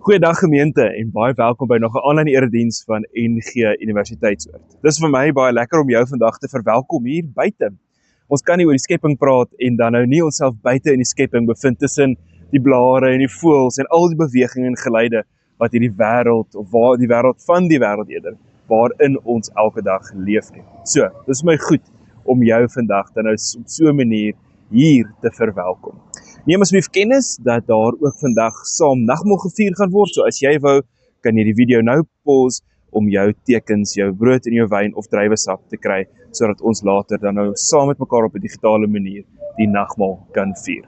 Goeiedag gemeente en baie welkom by nog 'n aanlyn erediens van NG Universiteitsoord. Dis vir my baie lekker om jou vandag te verwelkom hier buite. Ons kan nie oor die skepping praat en dan nou nie onsself buite in die skepping bevind tussen die blare en die voëls en al die bewegings en geluide wat hierdie wêreld of waar die wêreld van die wêreld eerder waarin ons elke dag leef nie. So, dis my goed om jou vandag dan nou op so 'n manier hier te verwelkom. Neem asseblief kennis dat daar ook vandag saam nagmaal gevier gaan word. So as jy wou, kan jy die video nou pause om jou tekens, jou brood en jou wyn of druiwesap te kry, sodat ons later dan nou saam met mekaar op 'n digitale manier die nagmaal kan vier.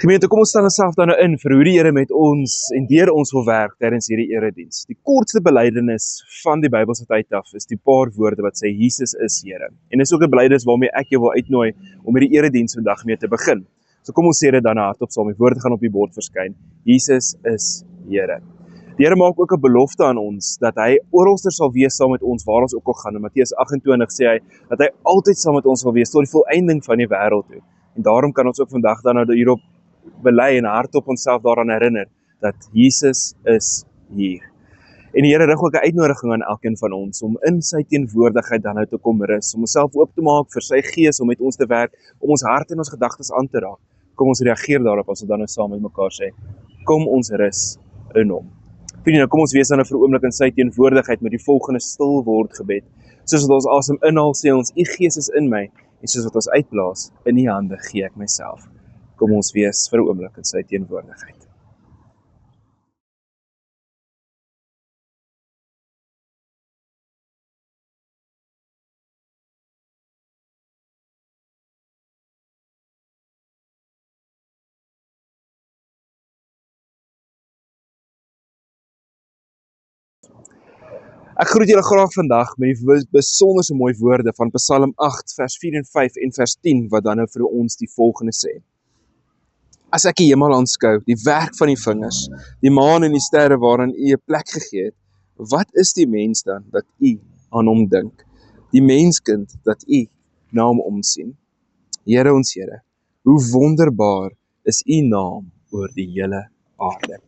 Gemeente, kom ons stel onsself dan nou in vir hoe die Here met ons en deur ons wil werk tydens hierdie erediens. Die kortste belydenis van die Bybelse tyd af is die paar woorde wat sê Jesus is Here. En dis ook 'n belydenis waarmee ek jou wil uitnooi om hierdie erediens vandag mee te begin. So kom ons sê dit dan hardop saam. Die woorde gaan op die bord verskyn. Jesus is Here. Die Here maak ook 'n belofte aan ons dat hy oralster sal wees saam met ons waar ons ook al gaan. In Matteus 28 sê hy dat hy altyd saam met ons sal wees tot die volëinding van die wêreld toe. En daarom kan ons ook vandag dan nou hierop bely en hardop onsself daaraan herinner dat Jesus is hier. En die Here rig ook 'n uitnodiging aan elkeen van ons om in sy teenwoordigheid dan nou te kom rus, om onsself oop te maak vir sy gees om met ons te werk, om ons hart en ons gedagtes aan te raak. Kom ons reageer daarop as ons dan nou saam met mekaar sê, kom ons rus in hom. Vriende, kom ons wees dan nou vir 'n oomblik in sy teenwoordigheid met die volgende stil word gebed. Soos wat ons asem inhaal, sê ons, U Gees is in my, en soos wat ons uitblaas, in U hande gee ek myself. Kom ons wees vir 'n oomblik in sy teenwoordigheid. Ek groet julle graag vandag met die besonderse mooi woorde van Psalm 8 vers 4 en 5 en vers 10 wat dan nou vir ons die volgende sê. As ek die hemel aanskou, die werk van die vingers, die maan en die sterre waaraan U 'n plek gegee het, wat is die mens dan dat U aan hom dink? Die menskind dat U na hom omsien. Here ons Here, hoe wonderbaar is U naam oor die hele aarde.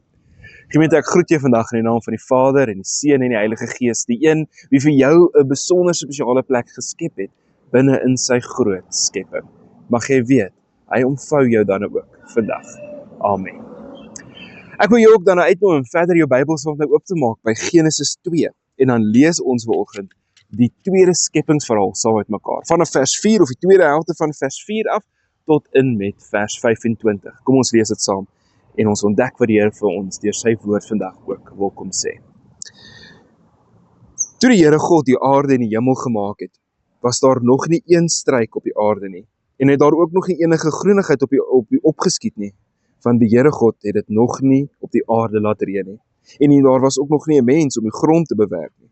Gemeente, ek groet jou vandag in die naam van die Vader en die Seun en die Heilige Gees, die een wie vir jou 'n besonder spesiale plek geskep het binne in sy groot skepping. Mag jy weet, hy omvou jou dan ook vandag. Amen. Ek wil jou ook dan uitnooi om verder jou Bybels nou oop te maak by Genesis 2 en dan lees ons vanoggend die tweede skepingsverhaal saam met mekaar. Vanaf vers 4 of die tweede helfte van vers 4 af tot in met vers 25. Kom ons lees dit saam. En ons ontdek wat die Here vir ons deur sy woord vandag ook wil kom sê. Toe die Here God die aarde en die hemel gemaak het, was daar nog nie een struik op die aarde nie, en het daar ook nog nie enige groenigheid op die opgeskiet nie, want die Here God het dit nog nie op die aarde laat reën nie, en daar was ook nog nie 'n mens om die grond te bewerk nie.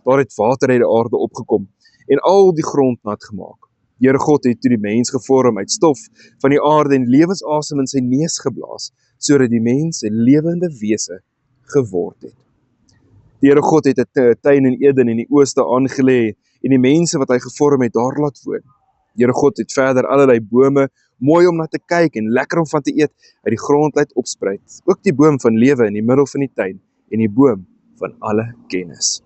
Daar het water uit die aarde opgekom, en al die grond nat gemaak. Die Here God het toe die mens gevorm uit stof van die aarde en lewensasem in sy neus geblaas, sodat die mens 'n lewende wese geword het. Die Here God het 'n tuin in Eden in die ooste aangelê en die mense wat hy gevorm het daar laat woon. Die Here God het verder allerlei bome mooi om na te kyk en lekker om van te eet uit die grond laat opspruit. Ook die boom van lewe in die middel van die tuin en die boom van alle kennis.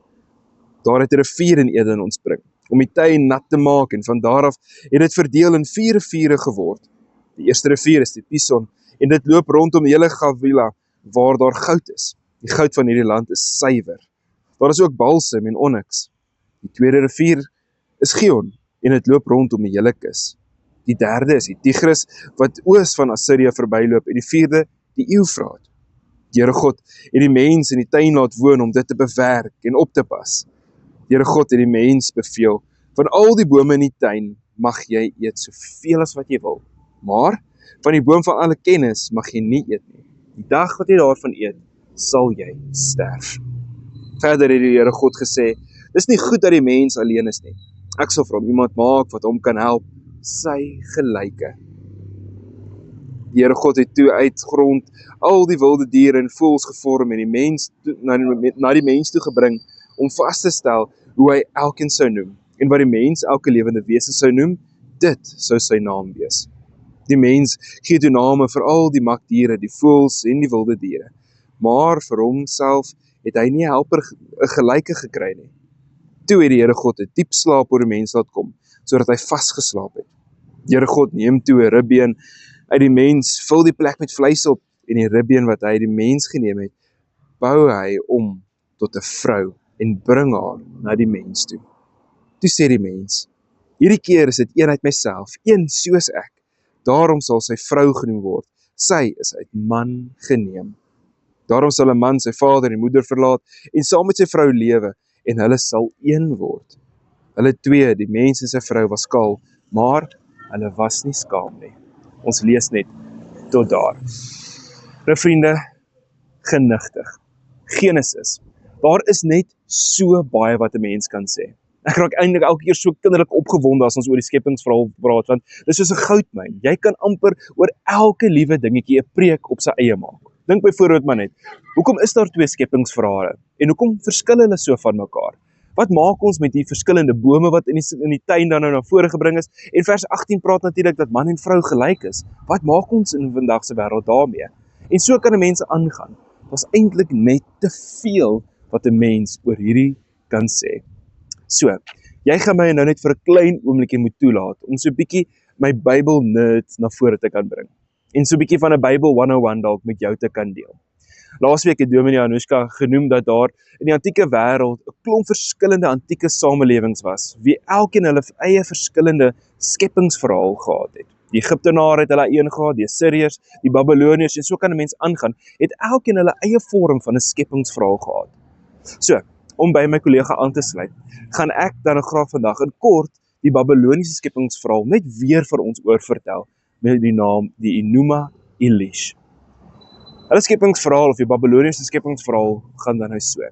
Daar het 'n rivier in Eden ontspring om die tuin nat te maak en van daar af het dit verdeel in 4 riviere geword. Die eerste rivier is die Pison en dit loop rondom die hele Gavila waar daar goud is. Die goud van hierdie land is suiwer. Daar is ook balsam en onyx. Die tweede rivier is Gihon en dit loop rondom die hele kus. Die derde is die Tigris wat oos van Assirië verbyloop en die vierde die Eufraat. Die Here God het die mens in die tuin laat woon om dit te bewerk en op te pas. Die Here God het die mens beveel, van al die bome in die tuin mag jy eet soveel as wat jy wil, maar van die boom van alle kennis mag jy nie eet nie. Die dag wat jy daarvan eet, sal jy sterf. Verder het die Here God gesê, dis nie goed dat die mens alleen is nie. Ek sal vir hom iemand maak wat hom kan help, sy gelyke. Die Here God het toe uit grond al die wilde diere en voëls gevorm en die mens na die mens toe gebring om vas te stel hoe hy elkeen sou noem. En wat die mens elke lewende wese sou noem, dit sou sy naam wees. Die mens gee toe name vir al die makdiere, die voëls en die wilde diere. maar vir homself het hy nie 'n helper, 'n gelyke gekry nie. Toe het die Here God 'n diep slaap oor die mens laat kom, sodat hy vasgeslaap het. Die Here God neem toe 'n ribbeen uit die mens, vul die plek met vleis op, en die ribbeen wat hy uit die mens geneem het, bou hy om tot 'n vrou en bring haar na die mens toe. Toe sê die mens, hierdie keer is dit een uit myself, een soos ek. Daarom sal sy vrou genoem word. Sy is uit man geneem. Daarom sal 'n man sy vader en moeder verlaat en saam met sy vrou lewe, en hulle sal een word. Hulle twee, die mens en sy vrou, was kaal, maar hulle was nie skaam nie. Ons lees net tot daar. Nou vriende, genigtig. Genesis. Daar is net so baie wat 'n mens kan sê. Ek raak eintlik elke keer so kinderlik opgewonde as ons oor die skepingsverhaal praat, want dis soos 'n goudmyn. Jy kan amper oor elke liewe dingetjie 'n preek op sy eie maak. Dink byvoorbeeld maar net, hoekom is daar twee skepingsverhale? En hoekom verskil hulle so van mekaar? Wat maak ons met die verskillende bome wat in die tuin dan nou na vore gebring is? En vers 18 praat natuurlik dat man en vrou gelyk is. Wat maak ons in vandag se wêreld daarmee? En so kan 'n mens aangaan. Daar's eintlik net te veel wat 'n mens oor hierdie kan sê. So, jy gaan my nou net vir 'n klein oombliekie moet toelaat om so 'n bietjie my Bybel nerd na vore te kan bring. En so 'n bietjie van 'n Bybel 101 dalk met jou te kan deel. Laasweek het Dominee Anushka genoem dat daar in die antieke wêreld 'n klomp verskillende antieke samelewings was, wie elkeen hulle eie verskillende skepingsverhaal gehad het. Die Egiptenare het hulle een gehad, die Assiriërs, die Babiloniërs, en so kan 'n mens aangaan, het elkeen hulle eie vorm van 'n skepingsverhaal gehad. So, om by my kollega aan te sluit, gaan ek dan graag vandag in kort die Babiloniese skepingsverhaal net weer vir ons oorvertel met die naam die Enuma Elish. Hulle skepingsverhaal of die Babiloniese skepingsverhaal gaan dan nou so.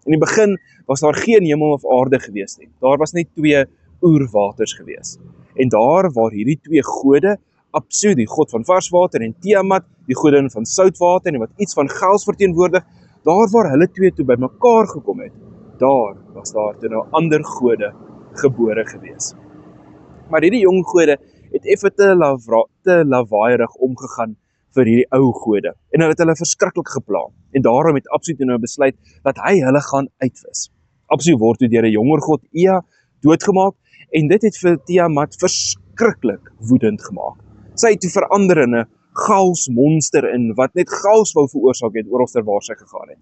In die begin was daar geen hemel of aarde gewees nie. Daar was net twee oerwaters gewees. En daar waar hierdie twee gode, Apsu, die god van vars water, en Tiamat, die godin van soutwater en wat iets van gels verteenwoordig, daar waar hulle twee toe bymekaar gekom het, daar was daar toe nou ander gode gebore gewees. Maar hierdie jong gode het effe te lawaaierig omgegaan vir hierdie ou gode. En hulle het hulle verskriklik gepla. En daarom het Apsu toe nou besluit dat hy hulle gaan uitwis. Apsu word toe deur 'n jonger god Ea doodgemaak, en dit het vir Tiamat verskriklik woedend gemaak. Sy het toe verander in 'n chaos monster in wat net chaos wou veroorsaak het oralster waar sy gegaan het.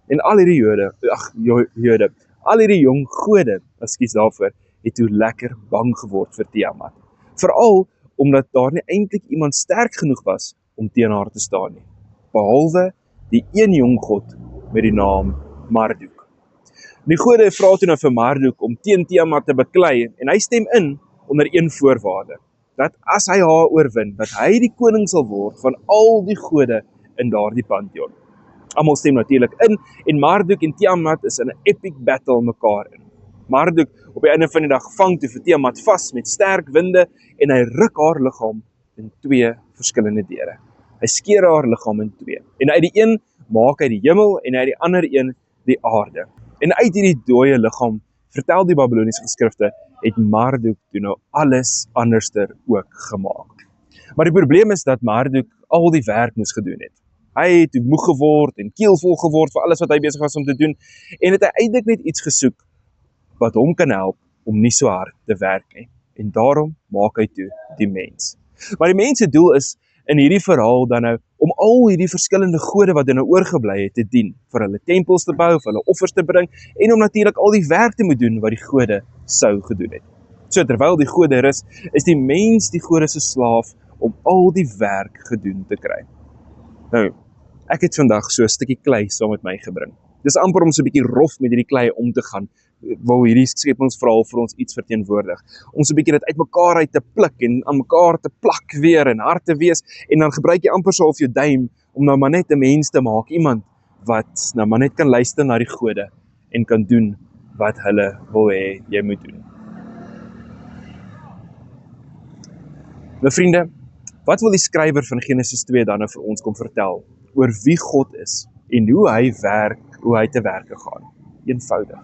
En al hierdie Jode, al hierdie jong gode, ekskuus daarvoor, het toe lekker bang geword vir Tiamat. Veral omdat daar nie eintlik iemand sterk genoeg was om teen haar te staan nie, behalwe die een jong god met die naam Marduk. Die gode vra toe nou vir Marduk om teen Tiamat te beklei, en hy stem in onder een voorwaarde, dat as hy haar oorwin, dat hy die koning sal word van al die gode in daardie pantheon. Almal stem natuurlik in, en Marduk en Tiamat is in 'n epic battle mekaar in. Marduk op die einde van die dag vang toe vir Tiamat vas met sterk winde, en hy ruk haar liggaam in twee verskillende dele. Hy skeer haar liggaam in twee, en uit die een maak hy die hemel, en uit die ander een die aarde. En uit hierdie dooie liggaam, vertel die Babiloniese geskrifte, het Marduk toe nou alles anderster ook gemaak. Maar die probleem is dat Marduk al die werk moes gedoen het. Hy het toe moeg geword en keelvol geword vir alles wat hy besig was om te doen, en het hy eintlik net iets gesoek wat hom kan help om nie so hard te werk nie. En daarom maak hy toe die mens. Maar die mens se doel is in hierdie verhaal dan nou om al hierdie verskillende gode wat nou oorgebly het te dien, vir hulle tempels te bou, vir hulle offers te bring, en om natuurlik al die werk te moet doen wat die gode sou gedoen het. So terwyl die gode rus, is die mens die gode se slaaf om al die werk gedoen te kry. Nou, ek het vandag so 'n stukkie klei saam met my gebring. Dis amper om so 'n bietjie rof met hierdie klei om te gaan, wil hierdie skepingsverhaal vir ons iets verteenwoordig. Om so 'n bietjie dit uitmekaar uit te pluk en aan mekaar te plak weer en hard te wees, en dan gebruik jy amper so half jou duim om nou maar net 'n mens te maak, iemand wat nou maar net kan luister na die gode en kan doen wat hulle wil hê jy moet doen. Nou vriende, wat wil die skrywer van Genesis 2 dan nou vir ons kom vertel oor wie God is en hoe hy te werke gaan? Eenvoudig.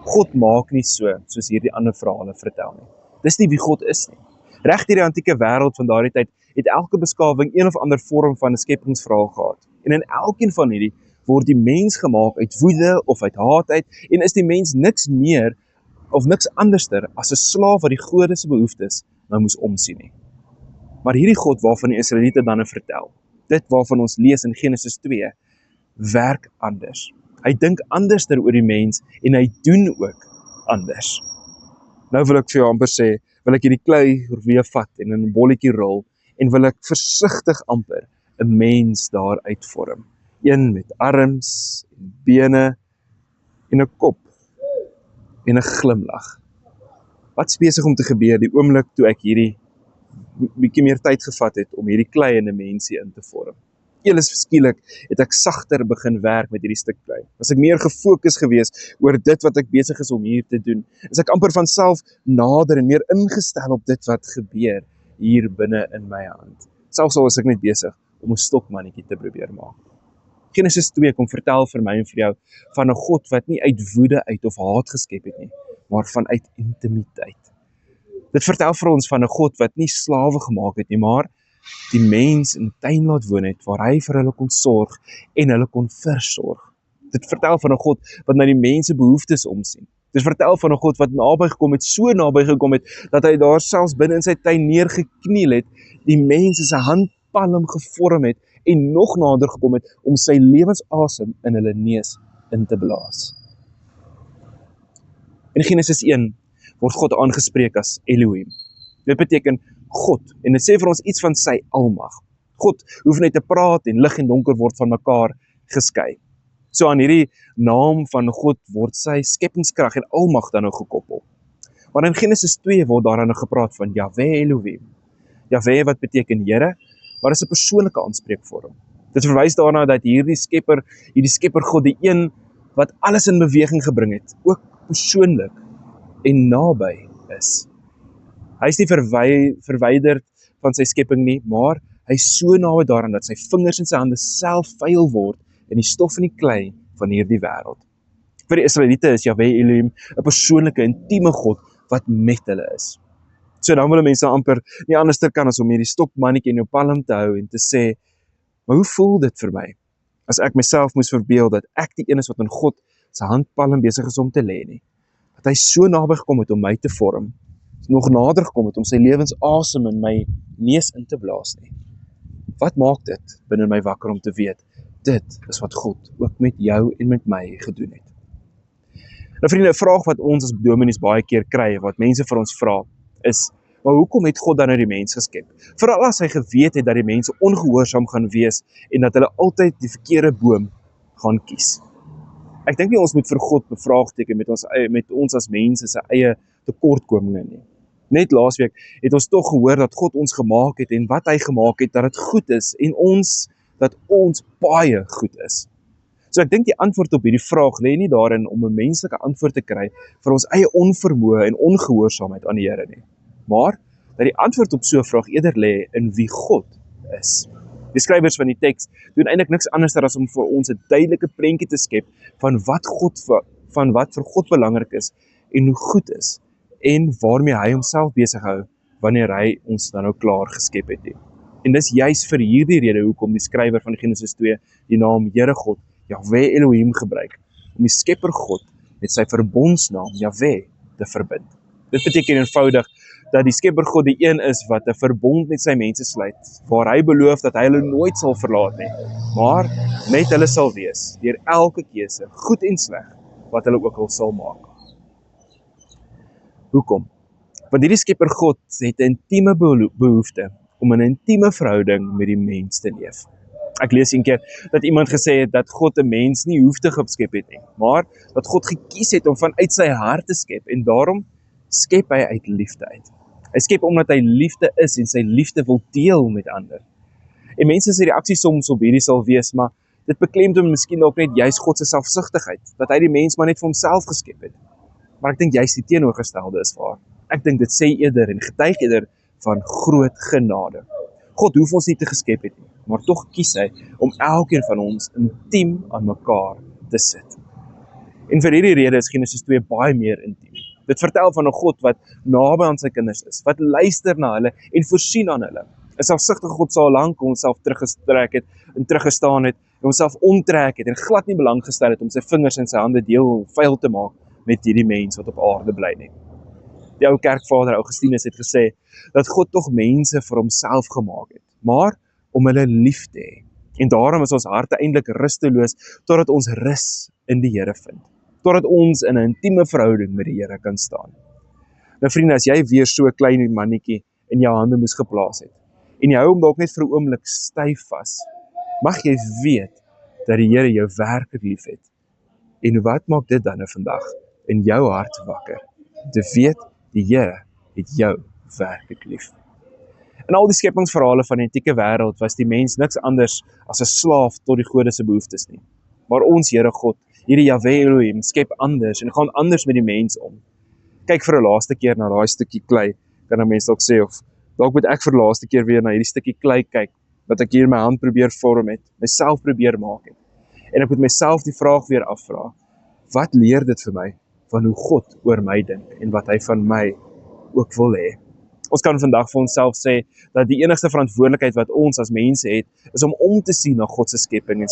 God maak nie so, soos hierdie ander verhale vertel nie. Dis nie wie God is nie. Reg deur die antieke wêreld van daardie tyd het elke beskawing een of ander vorm van 'n skepingsverhaal gehad. En in elkeen van hierdie word die mens gemaak uit woede of uit haat uit, en is die mens niks meer of niks anderster as 'n slaaf wat die gode se behoeftes nou moes omsien nie. Maar hierdie God waarvan die Israeliete dan vertel, dit waarvan ons lees in Genesis 2, werk anders. Hy dink anders oor die mens en hy doen ook anders. Nou wil ek vir jou amper sê, wil ek hierdie klei weer vat en in 'n bolletjie rol en wil ek versigtig amper 'n mens daar uitvorm. Een met arms en bene en 'n kop en 'n glimlag. Wat's besig om te gebeur die oomblik toe ek hierdie bietjie meer tyd gevat het om hierdie klei in 'n mensie in te vorm? Eers skielik het ek sagter begin werk met hierdie stuk klei. As ek meer gefokus gewees oor dit wat ek besig is om hier te doen, is ek amper van self nader en meer ingestel op dit wat gebeur hier binne in my hand. Selfs al is ek net besig om 'n stokmannetjie te probeer maak. Genesis 2 kom vertel vir my en vir jou van 'n God wat nie uit woede uit of haat geskep het nie, maar vanuit intimiteit. Dit vertel vir ons van 'n God wat nie slawe gemaak het nie, maar die mens in 'n tuin laat woon het, waar hy vir hulle kon sorg en hulle kon versorg. Dit vertel van 'n God wat na die mense behoeftes omsien. Dit vertel van 'n God wat naby gekom het, so naby gekom het, dat hy daar selfs binne in sy tuin neergekniel het, die mense se handpalm gevorm het, en nog nader gekom het, om sy lewensasem in hulle neus in te blaas. In Genesis 1 word God aangespreek as Elohim. Dit beteken God, en dit sê vir ons iets van sy almag. God hoef net te praat en lig en donker word van mekaar geskei. So aan hierdie naam van God word sy skepingskrag en almag dan nou gekoppel. Maar in Genesis 2 word daaraan nou gepraat van Jahwe Elohim. Jahwe wat beteken Here, maar is 'n persoonlike aanspreekvorm. Dit verwys daarna dat hierdie skepper God, die een wat alles in beweging gebring het, ook persoonlik en naby is. Hy is nie verwyderd van sy skepping nie, maar hy is so naby daaraan dat sy vingers en sy hande self vuil word in die stof en die klei van hierdie wêreld. Vir die Israeliete is Jahwe Elohim 'n persoonlike, intieme God wat met hulle is. So dan wil mense amper nie anders kan as om hierdie stokmannetjie in jou palm te hou en te sê, maar hoe voel dit vir my, as ek myself moes verbeel dat ek die een is wat in God se handpalm besig is om te lê nie, dat hy so naby gekom het om my te vorm, nog nader gekom het om sy lewensasem in my neus in te blaas nie. Wat maak dit binne my wakker om te weet, dit is wat God ook met jou en met my gedoen het. Nou vriende, 'n vraag wat ons as dominees baie keer kry, wat mense vir ons vra, is, maar hoekom het God dan nou die mens geskep? Veral as hy geweet het dat die mense ongehoorsaam gaan wees en dat hulle altyd die verkeerde boom gaan kies. Ek dink nie ons moet vir God bevraagteken met ons as mense se eie tekortkominge nie. Net laasweek het ons tog gehoor dat God ons gemaak het en wat hy gemaak het, dat dit goed is en dat ons baie goed is. So ek dink die antwoord op hierdie vraag lê nie daarin om 'n menslike antwoord te kry vir ons eie onvermoë en ongehoorsaamheid aan die Here nie, maar dat die antwoord op so 'n vraag eerder lê in wie God is. Die skrywers van die teks doen eintlik niks anders as om vir ons 'n duidelike prentjie te skep van wat vir God belangrik is en hoe goed is en waarmee hy homself besig hou wanneer hy ons dan nou klaar geskep het. En dis juis vir hierdie rede hoekom die skrywer van Genesis 2 die naam Here God, Jahwe Elohim gebruik, om die skepper God met sy verbondsnaam Jahwe te verbind. Dit beteken eenvoudig dat die skepper God die een is wat 'n verbond met sy mense sluit, waar hy beloof dat hy hulle nooit sal verlaat nie, maar met hulle sal wees, deur elke keuse, goed en sleg, wat hulle ook al sal maak. Hoekom? Want hierdie skepper God het 'n intieme behoefte om 'n intieme verhouding met die mens te leef. Ek lees een keer dat iemand gesê het dat God 'n mens nie hoef te geskep het nie, maar dat God gekies het om vanuit sy hart te skep en daarom skep hy uit liefde uit. Hy skep omdat hy liefde is en sy liefde wil deel met ander. En mense se reaksie soms op hierdie sal wees, maar dit beklemtoon miskien ook net juis God se selfsugtigheid, dat hy die mens maar net vir homself geskep het. Maar ek dink juist die teenoorgestelde is waar. Ek dink dit sê eerder en getuig eerder van groot genade. God hoef ons nie te geskep het nie, maar tog kies hy om elkeen van ons intiem aan mekaar te sit. En vir hierdie rede is Genesis 2 baie meer intiem. Dit vertel van 'n God wat naby aan sy kinders is, wat luister na hulle en voorsien aan hulle. 'n Selfsugtige God sal lank homself teruggetrek het en teruggestaan het en homself onttrek het en glad nie belang gestel het om sy vingers en sy hande deel vuil te maak met hierdie mens wat op aarde bly nie. Die ou kerkvader Augustinus het gesê dat God tog mense vir homself gemaak het, maar om hulle lief te hê. En daarom is ons harte eintlik rusteloos totdat ons rus in die Here vind, totdat ons in 'n intieme verhouding met die Here kan staan. Nou vriende, as jy weer so 'n klein mannetjie in jou hande moes geplaas het, en jy hou hom dalk net vir 'n oomblik styf vas, mag jy weet dat die Here jou werklik lief het. En wat maak dit dan vandag in jou hart wakker? Te weet, die Here het jou werklik lief. In al die skepingsverhale van die antieke wêreld was die mens niks anders as 'n slaaf tot die gode se behoeftes nie. Maar ons Here God, hierdie Jahwe Elohim, skep anders en gaan anders met die mens om. Kyk vir 'n laaste keer na daai stukkie klei, kan 'n mens dalk sê, of dalk moet ek vir 'n laaste keer weer na hierdie stukkie klei kyk, wat ek hier in my hand probeer vorm het, myself probeer maak het. En ek moet myself die vraag weer afvra, wat leer dit vir my van hoe God oor my dink en wat hy van my ook wil hê? Ons kan vandag vir onsself sê dat die enigste verantwoordelikheid wat ons as mense het, is om te sien na God se skepping en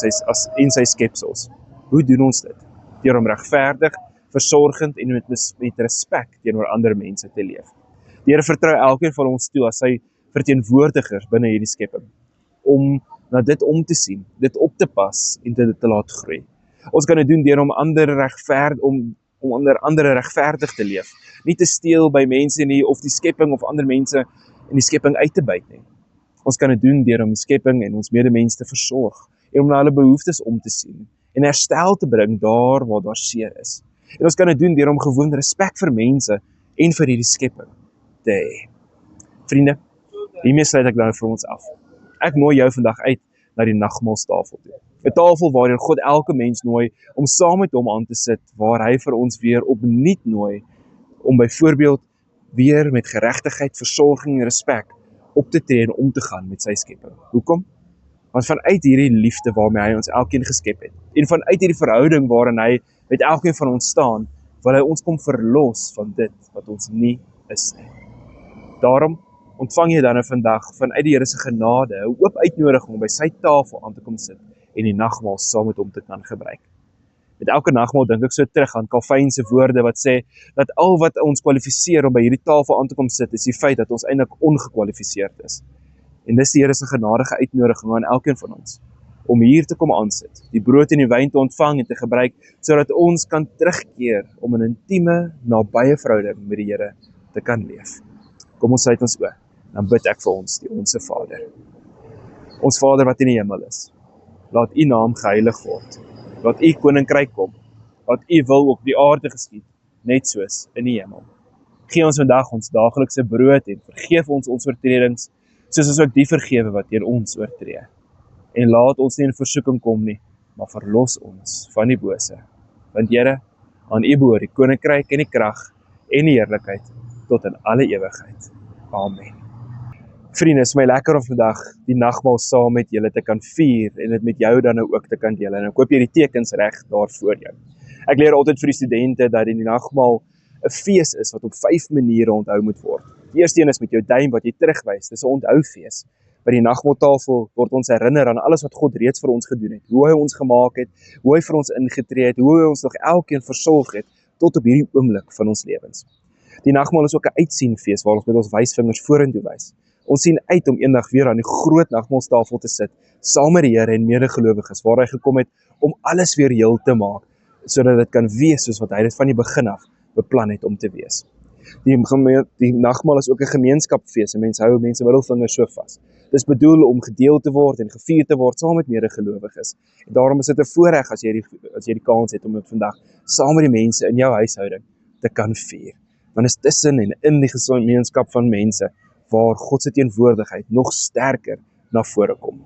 sy skepsels. Hoe doen ons dit? Deur om regverdig, versorgend en met respek teenoor ander mense te leef. Die Here vertrou elkeen van ons toe as sy verteenwoordigers binne hierdie skepping, om na dit om te sien, dit op te pas en dit te laat groei. Ons kan dit doen deur om onder andere regverdig te leef, nie te steel by mense nie, of die skepping of ander mense in die skepping uit te byt nie. Ons kan dit doen deur om die skepping en ons medemens te versorg, en om na hulle behoeftes om te sien, en herstel te bring daar waar daar seer is. En ons kan dit doen deur om gewoon respek vir mense en vir hierdie skepping te hê. Vriende, hiermee sluit ek nou vir ons af. Ek nooi jou vandag uit na die nagmaalstafel toe. 'n Tafel waarin God elke mens nooi om saam met hom aan te sit, waar hy vir ons weer opnuut nooi om byvoorbeeld weer met geregtigheid, versorging en respek op te tree en om te gaan met sy skepping. Hoekom? Want vanuit hierdie liefde waarmee hy ons elkeen geskep het, en vanuit hierdie verhouding waarin hy met elkeen van ons staan, wil hy ons kom verlos van dit wat ons nie is nie. Daarom ontvang jy dan vandag vanuit die Here se genade 'n oop uitnodiging om by sy tafel aan te kom sit en die nagmaal saam met hom te kan gebruik. Met elke nagmaal dink ek so terug aan Calvin se woorde wat sê dat al wat ons kwalifiseer om by hierdie tafel aan te kom sit, is die feit dat ons eintlik ongekwalifiseerd is. En dis die Here se genadige uitnodiging aan elkeen van ons om hier te kom aansit, die brood en die wyn te ontvang en te gebruik, sodat ons kan terugkeer om 'n intieme, nabye verhouding met die Here te kan leef. Kom ons sluit ons oë, dan bid ek vir ons, die Onse Vader. Ons Vader wat in die hemel is, laat U naam geheilig word. Laat U koninkryk kom. Laat U wil op die aarde geskied, net soos in die hemel. Gee ons vandag ons daaglikse brood en vergeef ons oortredings, soos ons ook die vergewe wat teen ons oortree. En laat ons nie in versoeking kom nie, maar verlos ons van die bose. Want Here, aan U behoort die koninkryk en die krag en die heerlikheid tot in alle ewigheid. Amen. Vriende, is my lekker om vandag die nagmaal saam met julle te kan vier en dit met jou dan nou ook te kan deel. En ek hoop jy die tekens reg daar voor jou. Ek leer altyd vir die studente dat die nagmaal 'n fees is wat op 5 maniere onthou moet word. Die eerste een is met jou duim wat jy terugwys. Dis 'n onthou-fees. By die nagmaaltafel word ons herinner aan alles wat God reeds vir ons gedoen het. Hoe hy ons gemaak het, hoe hy vir ons ingetree het, hoe hy ons nog elkeen versorg het tot op hierdie oomblik van ons lewens. Die nagmaal is ook 'n uitsienfees waar ons met ons wysvingers vorentoe wys. Ons sien uit om eendag weer aan die groot nagmaalstafel te sit, saam met die Here en medegelowiges, waar hy gekom het om alles weer heel te maak, sodat dit kan wees soos wat hy dit van die begin af beplan het om te wees. Die nagmaal is ook 'n gemeenskapfees, en mense hou mense middelvingers so vas. Dis bedoel om gedeel te word en gevier te word saam met medegelowiges. En daarom is dit 'n voorreg as jy die kans het om dit vandag saam met die mense in jou huishouding te kan vier. Want is tussen en in die gemeenskap van mense waar God se teenwoordigheid nog sterker na vore kom.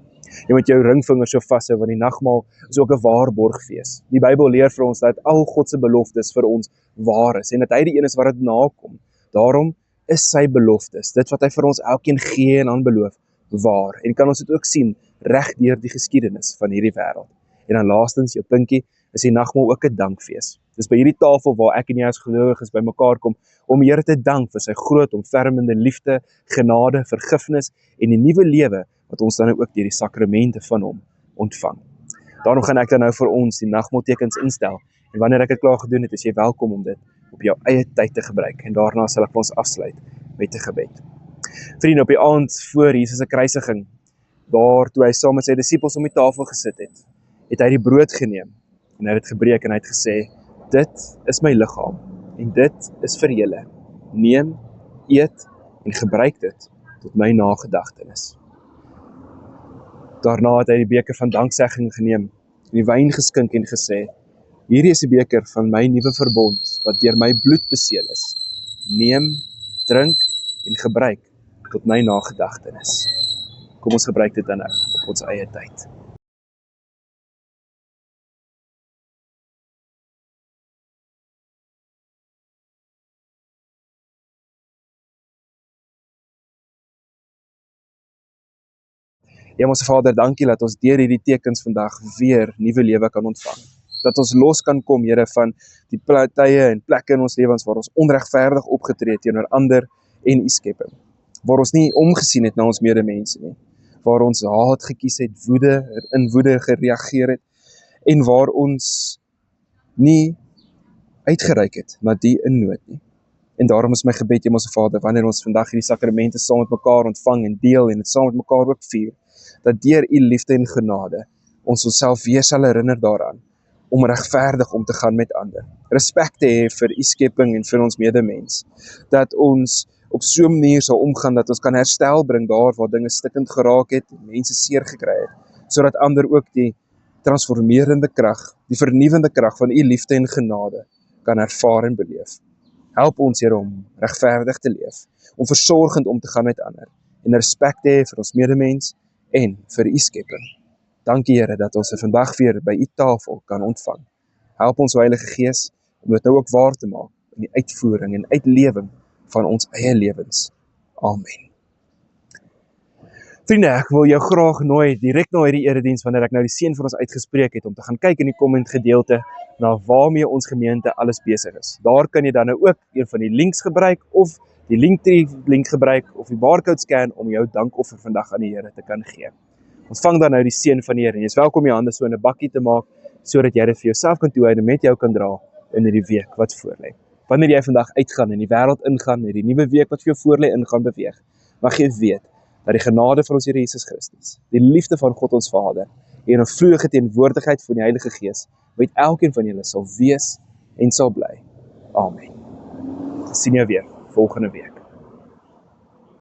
Jy moet jou ringvinger so vashou, want die nagmaal is ook 'n waarborgfees. Die Bybel leer vir ons dat al God se beloftes vir ons waar is en dat hy die een is wat dit nakom. Daarom is sy beloftes, dit wat hy vir ons elkeen gee en aanbeloof, waar. En kan ons dit ook sien reg deur die geskiedenis van hierdie wêreld. En dan laastens, jou pinkie, is die nagmaal ook 'n dankfees. Dis by hierdie tafel waar ek en jy as gelowiges bymekaar kom om die Here te dank vir sy groot omvermende liefde, genade, vergifnis en die nuwe lewe wat ons dan ook deur die sakramente van hom ontvang. Daarom gaan ek dan nou vir ons die nagmaaltekens instel. En wanneer ek dit klaar gedoen het, is jy welkom om dit op jou eie tyd te gebruik. En daarna sal ek ons afsluit met 'n gebed. Vriende, op die aand voor Jesus se kruisiging, daar toe hy saam met sy disippels om die tafel gesit het hy die brood geneem en hy het dit gebreek en hy het gesê, dit is my liggaam en dit is vir julle. Neem, eet en gebruik dit tot my nagedagtenis. Daarna het hy die beker van danksegging geneem en die wyn geskink en gesê, hierdie is die beker van my nuwe verbond wat deur my bloed beseël is. Neem, drink en gebruik tot my nagedagtenis. Kom ons gebruik dit dan nou op ons eie tyd. Hemelse Vader, dankie dat ons deur hierdie tekens vandag weer nuwe lewe kan ontvang. Dat ons los kan kom, Here, van die tye en plekke in ons lewens waar ons onregverdig opgetree het teenoor ander en U skepping. Waar ons nie omgesien het na ons medemense nie. Waar ons haat gekies het, in woede gereageer het en waar ons nie uitgereik het na die in nood nie. En daarom is my gebed, Hemelse Vader, wanneer ons vandag hierdie sakramente saam met mekaar ontvang en deel en dit saam met mekaar ook vier, dat deur U liefde en genade ons onsself weer sal herinner daaraan om regverdig om te gaan met ander. Respek te hê vir U skepping en vir ons medemens. Dat ons op so 'n manier sal omgaan dat ons kan herstel bring daar waar dinge stikkend geraak het en mense seer gekry het, sodat ander ook die transformerende krag, die vernuwende krag van U liefde en genade kan ervaar en beleef. Help ons, Here, om regverdig te leef, om versorgend om te gaan met ander en respek te hê vir ons medemens en vir U skepping. Dankie, Here, dat ons vandag weer by U tafel kan ontvang. Help ons, Heilige Gees, om dit nou ook waar te maak in die uitvoering en uitlewing van ons eie lewens. Amen. Vriende, ek wil jou graag nooi direk na hierdie erediens wanneer ek nou die seën vir ons uitgespreek het om te gaan kyk in die comment gedeelte na waarmee ons gemeente alles besig is. Daar kan jy dan nou ook een van die links gebruik of die Linktree link gebruik of die barcode scan om jou dankoffer vandag aan die Here te kan gee. Ontvang dan nou die seën van die Here en jy is welkom jou hande so in 'n bakkie te maak sodat jy dit vir jouself kan toehou en met jou kan dra in hierdie week wat voorlê. Wanneer jy vandag uitgaan en die wêreld ingaan en die nuwe week wat vir jou voorlê ingaan beweeg, mag jy weet dat die genade van ons Here Jesus Christus, die liefde van God ons Vader en 'n vloedige teenwoordigheid van die Heilige Gees met elkeen van julle sal wees en sal bly. Amen. Sien jou weer volgende week.